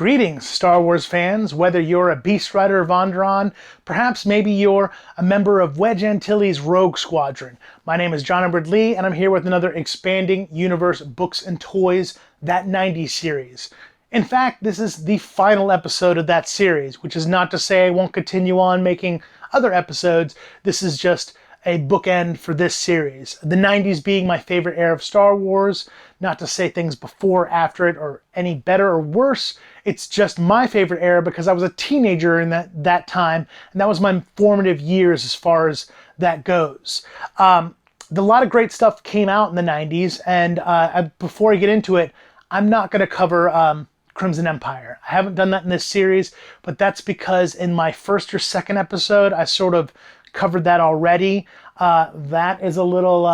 Greetings, Star Wars fans, whether you're a Beast Rider of Onderon, perhaps maybe you're a member of Wedge Antilles' Rogue Squadron. My name is John Edward Lee, and I'm here with another Expanding Universe Books and Toys, that 90s series. In fact, this is the final episode of that series, which is not to say I won't continue on making other episodes. This is just a bookend for this series. The 90s being my favorite era of Star Wars, not to say things before, after it, or any better or worse. It's just my favorite era because I was a teenager in that time, and that was my formative years as far as that goes. A lot of great stuff came out in the 90s, and before I get into it, I'm not going to cover Crimson Empire. I haven't done that in this series, but that's because in my first or second episode, I sort of covered that already. That is a little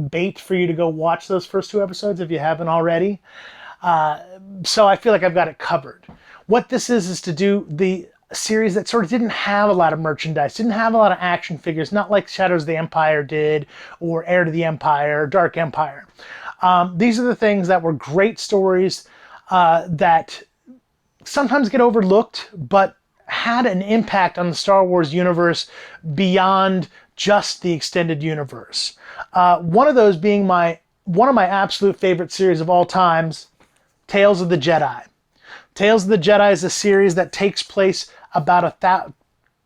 bait for you to go watch those first two episodes if you haven't already. So I feel like I've got it covered. What this is to do the series that sort of didn't have a lot of merchandise, didn't have a lot of action figures, not like Shadows of the Empire did, or Heir to the Empire, or Dark Empire. These are the things that were great stories that sometimes get overlooked, but had an impact on the Star Wars universe beyond just the extended universe. One of those being one of my absolute favorite series of all times, Tales of the Jedi. Tales of the Jedi is a series that takes place about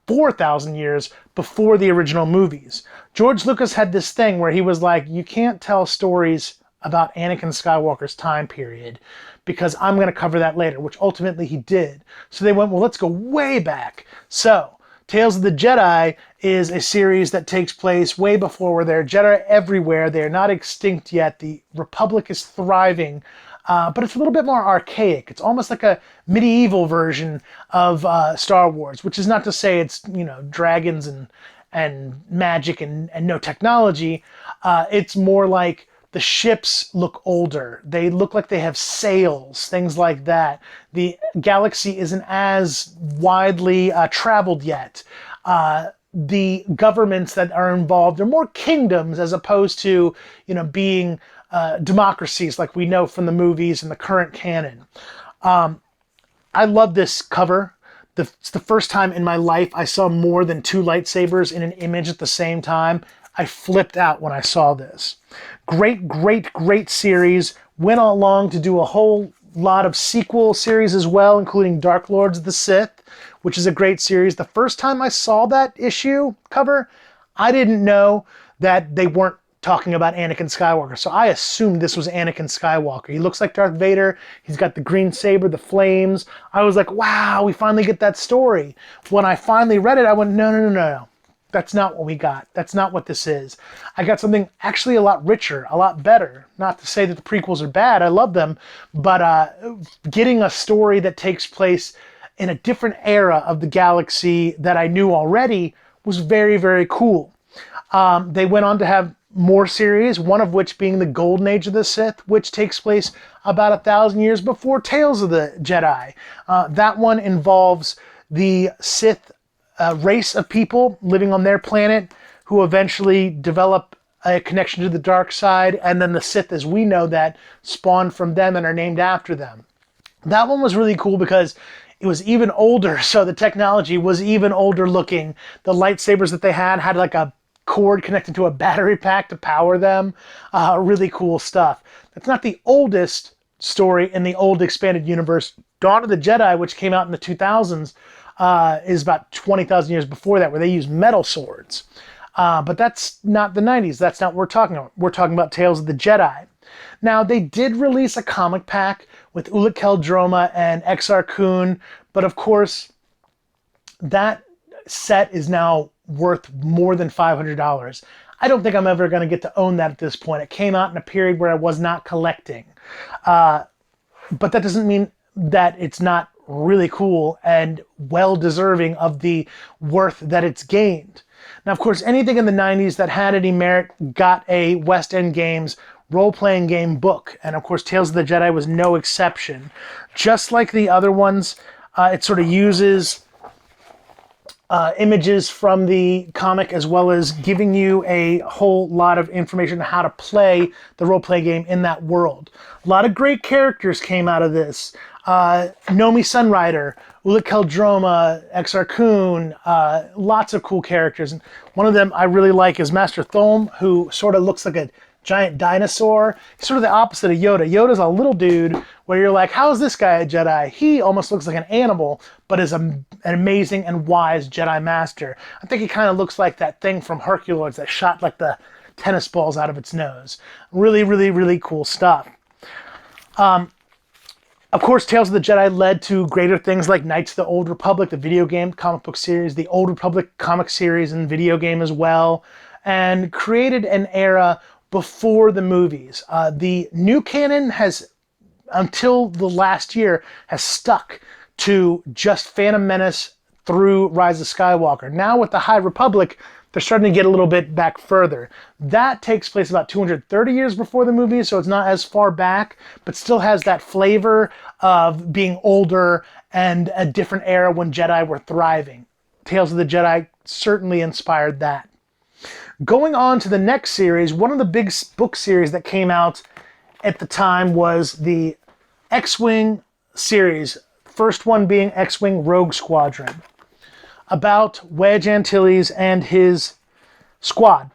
4,000 years before the original movies. George Lucas had this thing where he was like, you can't tell stories about Anakin Skywalker's time period because I'm going to cover that later, which ultimately he did. So they went, well, let's go way back. So Tales of the Jedi is a series that takes place way before where there are Jedi everywhere. They're not extinct yet. The Republic is thriving, but it's a little bit more archaic. It's almost like a medieval version of Star Wars, which is not to say it's, dragons and magic and no technology. It's more like the ships look older. They look like they have sails, things like that. The galaxy isn't as widely traveled yet. The governments that are involved are more kingdoms as opposed to, being democracies like we know from the movies and the current canon. I love this cover. It's the first time in my life I saw more than two lightsabers in an image at the same time. I flipped out when I saw this. Great series. Went along to do a whole lot of sequel series as well, including Dark Lords of the Sith, which is a great series. The first time I saw that issue cover, I didn't know that they weren't talking about Anakin Skywalker. So I assumed this was Anakin Skywalker. He looks like Darth Vader. He's got the green saber, the flames. I was like, wow, we finally get that story. When I finally read it, I went, no. That's not what we got. That's not what this is. I got something actually a lot richer, a lot better. Not to say that the prequels are bad. I love them. But getting a story that takes place in a different era of the galaxy that I knew already was very, very cool. They went on to have more series, one of which being the Golden Age of the Sith, which takes place about 1,000 years before Tales of the Jedi. That one involves the Sith race of people living on their planet who eventually develop a connection to the dark side, and then the Sith as we know that spawned from them and are named after them. That one was really cool because it was even older, so the technology was even older looking. The lightsabers that they had like a cord connected to a battery pack to power them. Really cool stuff. That's not the oldest story in the old expanded universe. Dawn of the Jedi, which came out in the 2000s, is about 20,000 years before that, where they use metal swords. But that's not the 90s. That's not what we're talking about. We're talking about Tales of the Jedi. Now, they did release a comic pack with Ulic Qel-Droma and Exar Kun, but of course, that set is now worth more than $500. I don't think I'm ever going to get to own that at this point. It came out in a period where I was not collecting. But that doesn't mean that it's not really cool and well deserving of the worth that it's gained. Now, of course, anything in the 90s that had any merit got a West End Games role-playing game book. And of course, Tales of the Jedi was no exception. Just like the other ones, it sort of uses images from the comic as well as giving you a whole lot of information on how to play the role-play game in that world. A lot of great characters came out of this. Nomi Sunrider, Ulic Keldroma, Exar Kun, lots of cool characters. And one of them I really like is Master Thulm, who sort of looks like a giant dinosaur. He's sort of the opposite of Yoda. Yoda's a little dude where you're like, how is this guy a Jedi? He almost looks like an animal, but is an amazing and wise Jedi Master. I think he kind of looks like that thing from Hercules that shot like the tennis balls out of its nose. Really, really, really cool stuff. Of course, Tales of the Jedi led to greater things like Knights of the Old Republic, the video game comic book series, the Old Republic comic series and video game as well, and created an era before the movies. The new canon has, until the last year, has stuck to just Phantom Menace through Rise of Skywalker. Now with the High Republic, they're starting to get a little bit back further. That takes place about 230 years before the movie, so it's not as far back, but still has that flavor of being older and a different era when Jedi were thriving. Tales of the Jedi certainly inspired that. Going on to the next series, one of the big book series that came out at the time was the X-Wing series, first one being X-Wing Rogue Squadron, about Wedge Antilles and his squad.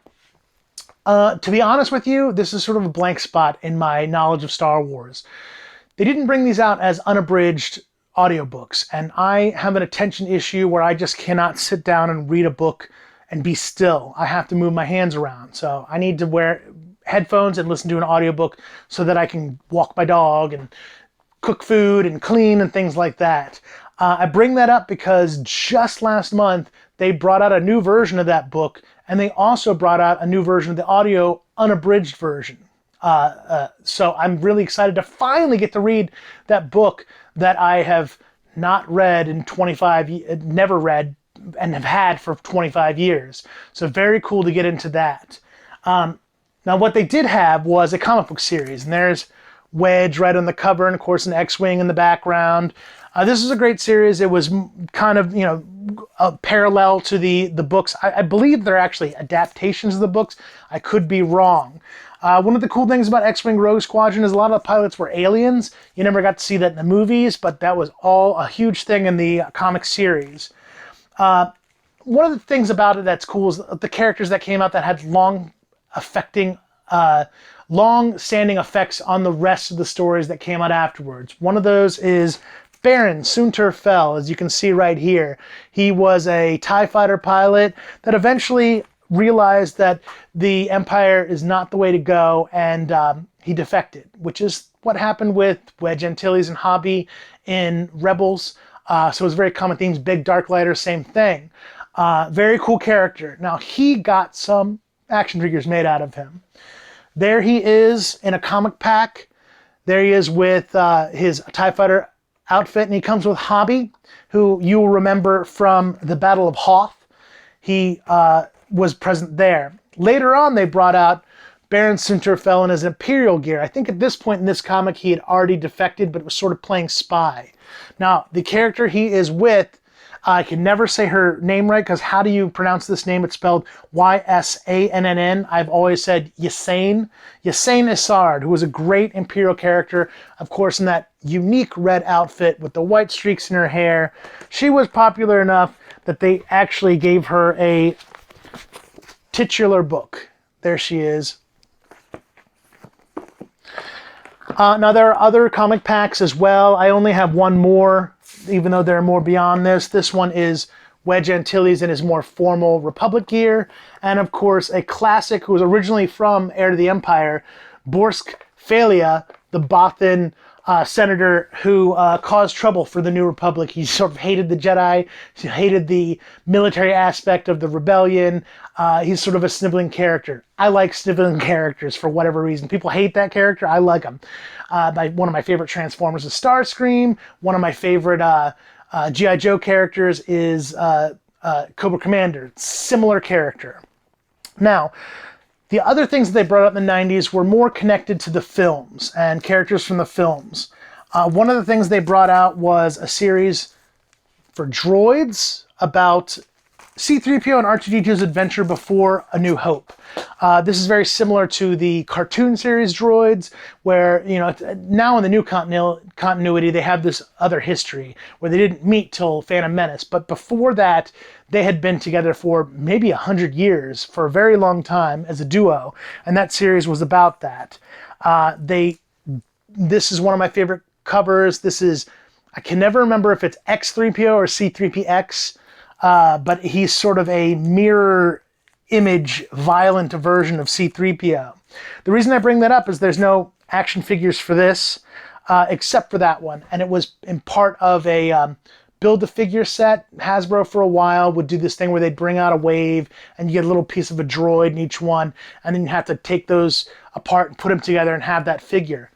To be honest with you, this is sort of a blank spot in my knowledge of Star Wars. They didn't bring these out as unabridged audiobooks, and I have an attention issue where I just cannot sit down and read a book and be still. I have to move my hands around. So I need to wear headphones and listen to an audiobook so that I can walk my dog and cook food and clean and things like that. I bring that up because just last month they brought out a new version of that book, and they also brought out a new version of the audio unabridged version. So I'm really excited to finally get to read that book that I have not read in never read and have had for 25 years. So very cool to get into that. Now what they did have was a comic book series, and there's Wedge right on the cover, and of course an X-Wing in the background. This is a great series. It was kind of, a parallel to the books. I believe they're actually adaptations of the books. I could be wrong. One of the cool things about X-Wing Rogue Squadron is a lot of the pilots were aliens. You never got to see that in the movies, but that was all a huge thing in the comic series. One of the things about it that's cool is the characters that came out that had long-standing effects on the rest of the stories that came out afterwards. One of those is Baron Soontir Fel, as you can see right here. He was a TIE fighter pilot that eventually realized that the Empire is not the way to go, and he defected, which is what happened with Wedge Antilles and Hobby in Rebels. So it was very common themes. Big Dark Lighter, same thing. Very cool character. Now, he got some action figures made out of him. There he is in a comic pack. There he is with his TIE fighter outfit, and he comes with Hobby, who you will remember from the Battle of Hoth. He was present there. Later on, they brought out Baron Soontir Fel in his Imperial gear. I think at this point in this comic, he had already defected, but was sort of playing spy. Now, the character he is with, I can never say her name right, because how do you pronounce this name? It's spelled Y-S-A-N-N-N. I've always said Ysain. Ysain Isard, who was a great Imperial character, of course, in that unique red outfit with the white streaks in her hair. She was popular enough that they actually gave her a titular book. There she is. Now, there are other comic packs as well. I only have one more, even though there are more beyond this. This one is Wedge Antilles in his more formal Republic gear. And, of course, a classic who was originally from Heir to the Empire, Borsk Phalia, the Bothan senator who caused trouble for the New Republic. He sort of hated the Jedi. He hated the military aspect of the rebellion. He's sort of a sniveling character. I like sniveling characters for whatever reason. People hate that character. I like him. One of my favorite Transformers is Starscream. One of my favorite G.I. Joe characters is Cobra Commander. Similar character. Now, the other things that they brought up in the 90s were more connected to the films and characters from the films. One of the things they brought out was a series for droids about C-3PO and R2-D2's adventure before A New Hope. This is very similar to the cartoon series droids, where, you know, now in the new continuity, they have this other history where they didn't meet till Phantom Menace. But before that, they had been together for maybe 100 years, for a very long time as a duo, and that series was about that. This is one of my favorite covers. This is, I can never remember if it's X-3PO or C-3PX, but he's sort of a mirror image, violent version of C-3PO. The reason I bring that up is there's no action figures for this, except for that one. And it was in part of a build-a-figure set. Hasbro for a while would do this thing where they'd bring out a wave and you get a little piece of a droid in each one, and then you have to take those apart and put them together and have that figure.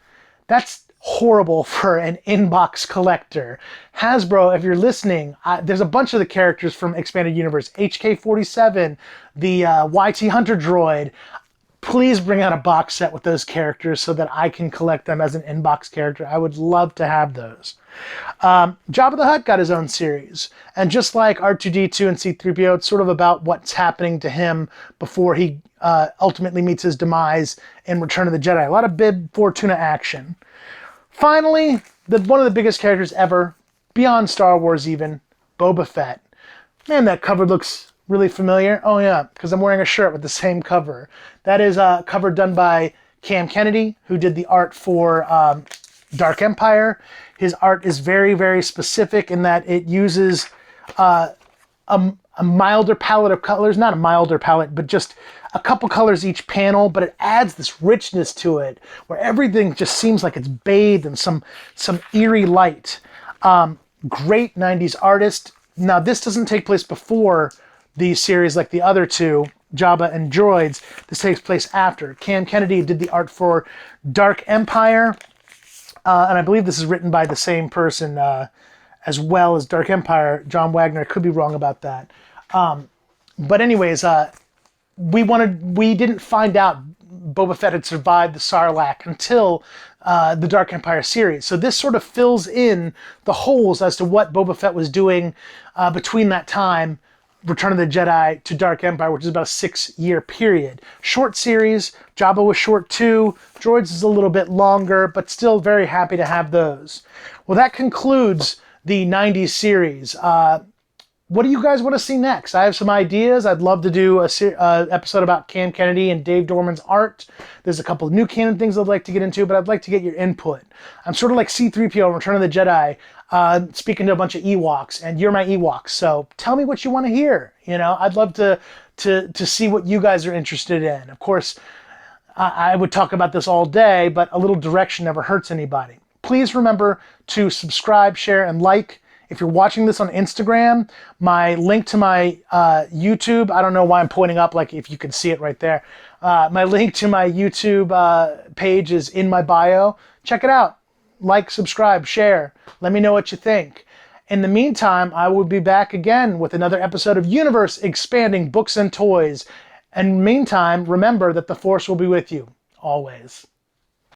That's horrible for an inbox collector. Hasbro, if you're listening, there's a bunch of the characters from Expanded Universe. HK-47, the YT Hunter droid. Please bring out a box set with those characters so that I can collect them as an inbox character. I would love to have those. Jabba the Hutt got his own series. And just like R2-D2 and C-3PO, it's sort of about what's happening to him before he ultimately meets his demise in Return of the Jedi. A lot of Bib Fortuna action. Finally, one of the biggest characters ever, beyond Star Wars even, Boba Fett. Man, that cover looks really familiar. Oh yeah, because I'm wearing a shirt with the same cover. That is a cover done by Cam Kennedy, who did the art for Dark Empire. His art is very, very specific in that it uses a milder palette of colors. Not a milder palette, but just a couple colors each panel, but it adds this richness to it where everything just seems like it's bathed in some eerie light. Great 90s artist. Now, this doesn't take place before the series like the other two, Jabba and Droids. This takes place after. Cam Kennedy did the art for Dark Empire, and I believe this is written by the same person as well as Dark Empire, John Wagner. I could be wrong about that. But anyways, we didn't find out Boba Fett had survived the Sarlacc until the Dark Empire series. So this sort of fills in the holes as to what Boba Fett was doing between that time, Return of the Jedi to Dark Empire, which is about a 6-year period. Short series. Jabba was short too. Droids is a little bit longer, but still very happy to have those. Well, that concludes the 90s series. What do you guys want to see next? I have some ideas. I'd love to do a episode about Cam Kennedy and Dave Dorman's art. There's a couple of new canon things I'd like to get into, but I'd like to get your input. I'm sort of like C-3PO in Return of the Jedi, speaking to a bunch of Ewoks, and you're my Ewoks. So tell me what you want to hear. You know, I'd love to see what you guys are interested in. Of course, I would talk about this all day, but a little direction never hurts anybody. Please remember to subscribe, share, and like. If you're watching this on Instagram, my link to my YouTube, I don't know why I'm pointing up, like if you can see it right there. My link to my YouTube page is in my bio. Check it out. Like, subscribe, share. Let me know what you think. In the meantime, I will be back again with another episode of Universe Expanding Books and Toys. And meantime, remember that the Force will be with you, always.